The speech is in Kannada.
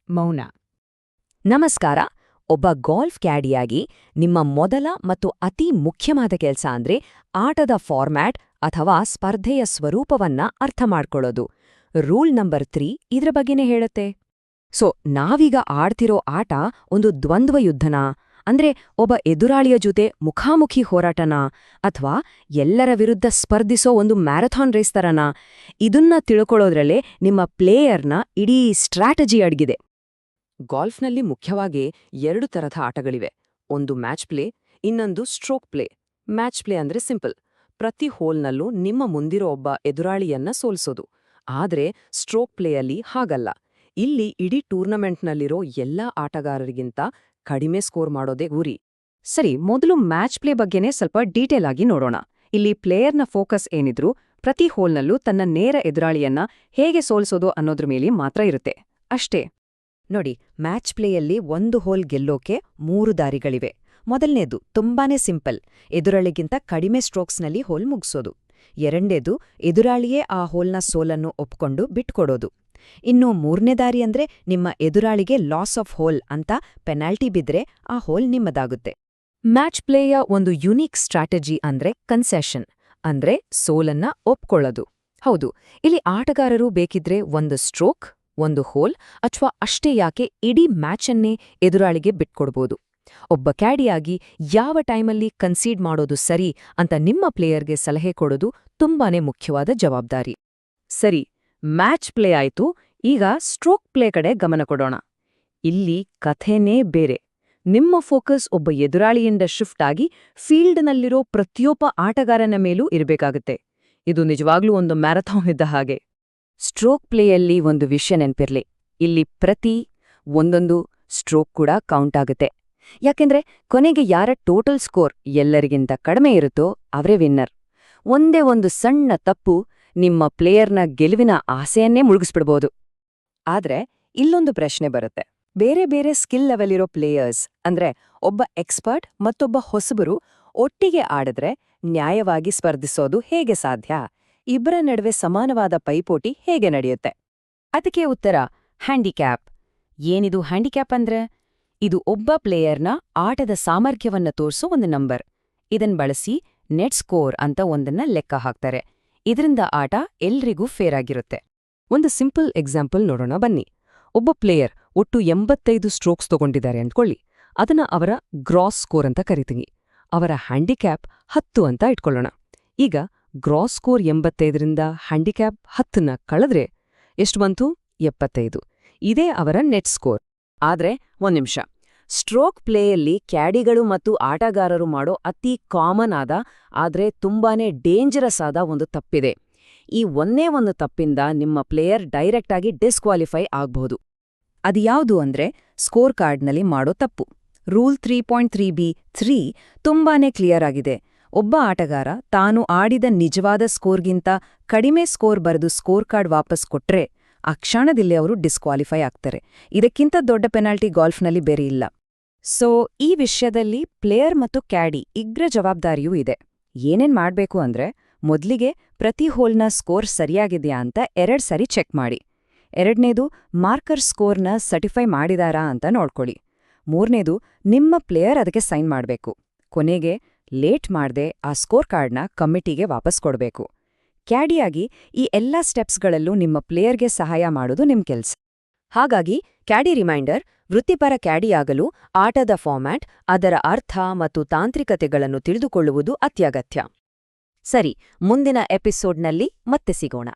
ಮೌನ. ನಮಸ್ಕಾರ. ಒಬ್ಬ ಗಾಲ್ಫ್ ಕ್ಯಾಡಿಯಾಗಿ ನಿಮ್ಮ ಮೊದಲ ಮತ್ತು ಅತಿ ಮುಖ್ಯವಾದ ಕೆಲಸ ಅಂದ್ರೆ ಆಟದ ಫಾರ್ಮ್ಯಾಟ್ ಅಥವಾ ಸ್ಪರ್ಧೆಯ ಸ್ವರೂಪವನ್ನ ಅರ್ಥ ಮಾಡ್ಕೊಳ್ಳೋದು. ರೂಲ್ ನಂಬರ್ 3 ಇದ್ರ ಬಗ್ಗೆನೇ ಹೇಳುತ್ತೆ. ನಾವೀಗ ಆಡ್ತಿರೋ ಆಟ ಒಂದು ದ್ವಂದ್ವ ಯುದ್ಧನಾ, ಅಂದ್ರೆ ಒಬ್ಬ ಎದುರಾಳಿಯ ಜೊತೆ ಮುಖಾಮುಖಿ ಹೋರಾಟನಾ, ಅಥವಾ ಎಲ್ಲರ ವಿರುದ್ಧ ಸ್ಪರ್ಧಿಸೋ ಒಂದು ಮ್ಯಾರಥಾನ್ ರೇಸ್ ತರನಾ? ಇದನ್ನ ತಿಳ್ಕೊಳ್ಳೋದ್ರಲ್ಲೇ ನಿಮ್ಮ ಪ್ಲೇಯರ್ನ ಇಡೀ ಸ್ಟ್ರಾಟಜಿ ಅಡಗಿದೆ. ಗಾಲ್ಫ್ನಲ್ಲಿ ಮುಖ್ಯವಾಗಿ 2 ತರಹ ಆಟಗಳಿವೆ. ಒಂದು ಮ್ಯಾಚ್ ಪ್ಲೇ, ಇನ್ನೊಂದು ಸ್ಟ್ರೋಕ್ ಪ್ಲೇ. ಮ್ಯಾಚ್ ಪ್ಲೇ ಅಂದ್ರೆ ಸಿಂಪಲ್, ಪ್ರತಿ ಹೋಲ್ನಲ್ಲೂ ನಿಮ್ಮ ಮುಂದಿರೋ ಒಬ್ಬ ಎದುರಾಳಿಯನ್ನ ಸೋಲ್ಸೋದು. ಆದ್ರೆ ಸ್ಟ್ರೋಕ್ ಪ್ಲೇಯಲ್ಲಿ ಹಾಗಲ್ಲ. ಇಲ್ಲಿ ಇಡೀ ಟೂರ್ನಮೆಂಟ್ನಲ್ಲಿರೋ ಎಲ್ಲಾ ಆಟಗಾರರಿಗಿಂತ ಕಡಿಮೆ ಸ್ಕೋರ್ ಮಾಡೋದೇ ಗುರಿ. ಸರಿ, ಮೊದಲು ಮ್ಯಾಚ್ ಪ್ಲೇ ಬಗ್ಗೆನೇ ಸ್ವಲ್ಪ ಡೀಟೇಲ್ ಆಗಿ ನೋಡೋಣ. ಇಲ್ಲಿ ಪ್ಲೇಯರ್ನ ಫೋಕಸ್ ಏನಿದ್ರು ಪ್ರತಿ ಹೋಲ್ನಲ್ಲೂ ತನ್ನ ನೇರ ಎದುರಾಳಿಯನ್ನ ಹೇಗೆ ಸೋಲ್ಸೋದು ಅನ್ನೋದ್ರ ಮೇಲೆ ಮಾತ್ರ ಇರುತ್ತೆ ಅಷ್ಟೇ. ನೋಡಿ, ಮ್ಯಾಚ್ ಪ್ಲೇಯಲ್ಲಿ ಒಂದು ಹೋಲ್ ಗೆಲ್ಲೋಕೆ 3 ದಾರಿಗಳಿವೆ. ಮೊದಲನೇದು ತುಂಬಾನೇ ಸಿಂಪಲ್, ಎದುರಾಳಿಗಿಂತ ಕಡಿಮೆ ಸ್ಟ್ರೋಕ್ಸ್ನಲ್ಲಿ ಹೋಲ್ ಮುಗಿಸೋದು. ಎರಡನೇದು, ಎದುರಾಳಿಯೇ ಆ ಹೋಲ್ನ ಸೋಲನ್ನು ಒಪ್ಕೊಂಡು ಬಿಟ್ಕೊಡೋದು. ಇನ್ನು 3ನೇ ದಾರಿ ಅಂದ್ರೆ ನಿಮ್ಮ ಎದುರಾಳಿಗೆ ಲಾಸ್ ಆಫ್ ಹೋಲ್ ಅಂತ ಪೆನಾಲ್ಟಿ ಬಿದ್ರೆ ಆ ಹೋಲ್ ನಿಮ್ಮದಾಗುತ್ತೆ. ಮ್ಯಾಚ್ ಪ್ಲೇಯ ಒಂದು ಯುನೀಕ್ ಸ್ಟ್ರಾಟಜಿ ಅಂದ್ರೆ ಕನ್ಸೆಷನ್, ಅಂದ್ರೆ ಸೋಲನ್ನ ಒಪ್ಕೊಳ್ಳೋದು. ಹೌದು, ಇಲ್ಲಿ ಆಟಗಾರರು ಬೇಕಿದ್ರೆ ಒಂದು ಸ್ಟ್ರೋಕ್, ಒಂದು ಹೋಲ್ ಅಥವಾ ಅಷ್ಟೇ ಯಾಕೆ ಇಡೀ ಮ್ಯಾಚನ್ನೇ ಎದುರಾಳಿಗೆ ಬಿಟ್ಕೊಡ್ಬೋದು. ಒಬ್ಬ ಕ್ಯಾಡಿಯಾಗಿ ಯಾವ ಟೈಮಲ್ಲಿ ಕನ್ಸೀಡ್ ಮಾಡೋದು ಸರಿ ಅಂತ ನಿಮ್ಮ ಪ್ಲೇಯರ್ಗೆ ಸಲಹೆ ಕೊಡೋದು ತುಂಬಾನೇ ಮುಖ್ಯವಾದ ಜವಾಬ್ದಾರಿ. ಸರಿ, ಮ್ಯಾಚ್ ಪ್ಲೇ ಆಯ್ತು, ಈಗ ಸ್ಟ್ರೋಕ್ ಪ್ಲೇ ಕಡೆ ಗಮನ ಕೊಡೋಣ. ಇಲ್ಲಿ ಕಥೆನೇ ಬೇರೆ. ನಿಮ್ಮ ಫೋಕಸ್ ಒಬ್ಬ ಎದುರಾಳಿಯಿಂದ ಶಿಫ್ಟ್ ಆಗಿ ಫೀಲ್ಡ್ನಲ್ಲಿರೋ ಪ್ರತಿಯೊಬ್ಬ ಆಟಗಾರನ ಮೇಲೂ ಇರಬೇಕಾಗುತ್ತೆ. ಇದು ನಿಜವಾಗ್ಲೂ ಒಂದು ಮ್ಯಾರಥಾನ್ ಇದ್ದ ಹಾಗೆ. ಸ್ಟ್ರೋಕ್ ಪ್ಲೇಯಲ್ಲಿ ಒಂದು ವಿಷಯ ನೆನ್ಪಿರ್ಲಿ, ಇಲ್ಲಿ ಒಂದೊಂದು ಸ್ಟ್ರೋಕ್ ಕೂಡ ಕೌಂಟ್ ಆಗುತ್ತೆ. ಯಾಕೆಂದ್ರೆ ಕೊನೆಗೆ ಯಾರ ಟೋಟಲ್ ಸ್ಕೋರ್ ಎಲ್ಲರಿಗಿಂತ ಕಡಿಮೆ ಇರುತ್ತೋ ಅವರೇ ವಿನ್ನರ್. ಒಂದೇ ಒಂದು ಸಣ್ಣ ತಪ್ಪು ನಿಮ್ಮ ಪ್ಲೇಯರ್ನ ಗೆಲುವಿನ ಆಸೆಯನ್ನೇ ಮುಳುಗಿಸ್ಬಿಡ್ಬೋದು. ಆದ್ರೆ ಇಲ್ಲೊಂದು ಪ್ರಶ್ನೆ ಬರುತ್ತೆ, ಬೇರೆ ಬೇರೆ ಸ್ಕಿಲ್ ಲೆವೆಲ್ ಇರೋ ಪ್ಲೇಯರ್ಸ್ ಅಂದ್ರೆ ಒಬ್ಬ ಎಕ್ಸ್ಪರ್ಟ್ ಮತ್ತೊಬ್ಬ ಹೊಸಬರು ಒಟ್ಟಿಗೆ ಆಡಿದ್ರೆ ನ್ಯಾಯವಾಗಿ ಸ್ಪರ್ಧಿಸೋದು ಹೇಗೆ ಸಾಧ್ಯ? ಇಬ್ಬರ ನಡುವೆ ಸಮಾನವಾದ ಪೈಪೋಟಿ ಹೇಗೆ ನಡೆಯುತ್ತೆ? ಅದಕ್ಕೆ ಉತ್ತರ ಹ್ಯಾಂಡಿಕ್ಯಾಪ್. ಏನಿದು ಹ್ಯಾಂಡಿಕ್ಯಾಪ್ ಅಂದ್ರೆ? ಇದು ಒಬ್ಬ ಪ್ಲೇಯರ್ನ ಆಟದ ಸಾಮರ್ಥ್ಯವನ್ನ ತೋರಿಸೋ ಒಂದು ನಂಬರ್. ಇದನ್ ಬಳಸಿ ನೆಟ್ ಸ್ಕೋರ್ ಅಂತ ಒಂದನ್ನ ಲೆಕ್ಕ ಹಾಕ್ತಾರೆ. ಇದರಿಂದ ಆಟ ಎಲ್ರಿಗೂ ಫೇರ್ ಆಗಿರುತ್ತೆ. ಒಂದು ಸಿಂಪಲ್ ಎಕ್ಸಾಂಪಲ್ ನೋಡೋಣ ಬನ್ನಿ. ಒಬ್ಬ ಪ್ಲೇಯರ್ ಒಟ್ಟು 85 ಸ್ಟ್ರೋಕ್ಸ್ ತಗೊಂಡಿದ್ದಾರೆ ಅಂದ್ಕೊಳ್ಳಿ. ಅದನ್ನ ಅವರ ಗ್ರಾಸ್ ಸ್ಕೋರ್ ಅಂತ ಕರಿತೀವಿ. ಅವರ ಹ್ಯಾಂಡಿಕ್ಯಾಪ್ 10 ಅಂತ ಇಟ್ಕೊಳ್ಳೋಣ. ಈಗ ಗ್ರಾಸ್ ಸ್ಕೋರ್ 85ರಿಂದ ಹ್ಯಾಂಡಿಕ್ಯಾಪ್ 10ನ ಕಳೆದ್ರೆ ಎಷ್ಟು ಬಂತು? 75. ಇದೇ ಅವರ ನೆಟ್ ಸ್ಕೋರ್. ಆದ್ರೆ ಒಂದ್ ನಿಮಿಷ, ಸ್ಟ್ರೋಕ್ ಪ್ಲೇಯಲ್ಲಿ ಕ್ಯಾಡಿಗಳು ಮತ್ತು ಆಟಗಾರರು ಮಾಡೋ ಅತಿ ಕಾಮನ್ ಆದ ಆದ್ರೆ ತುಂಬಾನೇ ಡೇಂಜರಸ್ ಆದ ಒಂದು ತಪ್ಪಿದೆ. ಈ ಒಂದೇ ಒಂದು ತಪ್ಪಿಂದ ನಿಮ್ಮ ಪ್ಲೇಯರ್ ಡೈರೆಕ್ಟ್ ಆಗಿ ಡಿಸ್ಕ್ವಾಲಿಫೈ ಆಗ್ಬಹುದು. ಅದ್ಯಾವುದು ಅಂದ್ರೆ ಸ್ಕೋರ್ ಕಾರ್ಡ್ನಲ್ಲಿ ಮಾಡೋ ತಪ್ಪು. ರೂಲ್ 3.3b3 ತುಂಬಾನೇ ಕ್ಲಿಯರ್ ಆಗಿದೆ. ಒಬ್ಬ ಆಟಗಾರ ತಾನು ಆಡಿದ ನಿಜವಾದ ಸ್ಕೋರ್ಗಿಂತ ಕಡಿಮೆ ಸ್ಕೋರ್ ಬರೆದು ಸ್ಕೋರ್ ಕಾರ್ಡ್ ವಾಪಸ್ ಕೊಟ್ರೆ ಆ ಕ್ಷಣದಲ್ಲಿ ಅವರು ಡಿಸ್ಕ್ವಾಲಿಫೈ ಆಗ್ತಾರೆ. ಇದಕ್ಕಿಂತ ದೊಡ್ಡ ಪೆನಾಲ್ಟಿ ಗಾಲ್ಫ್ನಲ್ಲಿ ಬೇರೆ ಇಲ್ಲ. ಈ ವಿಷಯದಲ್ಲಿ ಪ್ಲೇಯರ್ ಮತ್ತು ಕ್ಯಾಡಿ ಇಗ್ರ ಜವಾಬ್ದಾರಿಯೂ ಇದೆ. ಏನೇನ್ ಮಾಡ್ಬೇಕು ಅಂದ್ರೆ, ಮೊದ್ಲಿಗೆ ಪ್ರತಿ ಹೋಲ್ನ ಸ್ಕೋರ್ ಸರಿಯಾಗಿದೆಯಾ ಅಂತ 2 ಸರಿ ಚೆಕ್ ಮಾಡಿ. ಎರಡನೇದು, ಮಾರ್ಕರ್ ಸ್ಕೋರ್ನ ಸರ್ಟಿಫೈ ಮಾಡಿದಾರಾ ಅಂತ ನೋಡ್ಕೊಳ್ಳಿ. ಮೂರನೇದು, ನಿಮ್ಮ ಪ್ಲೇಯರ್ ಅದಕ್ಕೆ ಸೈನ್ ಮಾಡಬೇಕು. ಕೊನೆಗೆ ಲೇಟ್ ಮಾಡ್ದೆ ಆ ಸ್ಕೋರ್ ಕಾರ್ಡ್ನ ಕಮಿಟಿಗೆ ವಾಪಸ್ ಕೊಡಬೇಕು. ಕ್ಯಾಡಿಯಾಗಿ ಈ ಎಲ್ಲಾ ಸ್ಟೆಪ್ಸ್ಗಳಲ್ಲೂ ನಿಮ್ಮ ಪ್ಲೇಯರ್ಗೆ ಸಹಾಯ ಮಾಡೋದು ನಿಮ್ ಕೆಲ್ಸ. ಹಾಗಾಗಿ ಕ್ಯಾಡಿ ರಿಮೈಂಡರ್, ವೃತ್ತಿಪರ ಕ್ಯಾಡಿಯಾಗಲು ಆಟದ ಫಾರ್ಮ್ಯಾಟ್, ಅದರ ಅರ್ಥ ಮತ್ತು ತಾಂತ್ರಿಕತೆಗಳನ್ನು ತಿಳಿದುಕೊಳ್ಳುವುದು ಅತ್ಯಗತ್ಯ. ಸರಿ, ಮುಂದಿನ ಎಪಿಸೋಡ್ನಲ್ಲಿ ಮತ್ತೆ ಸಿಗೋಣ.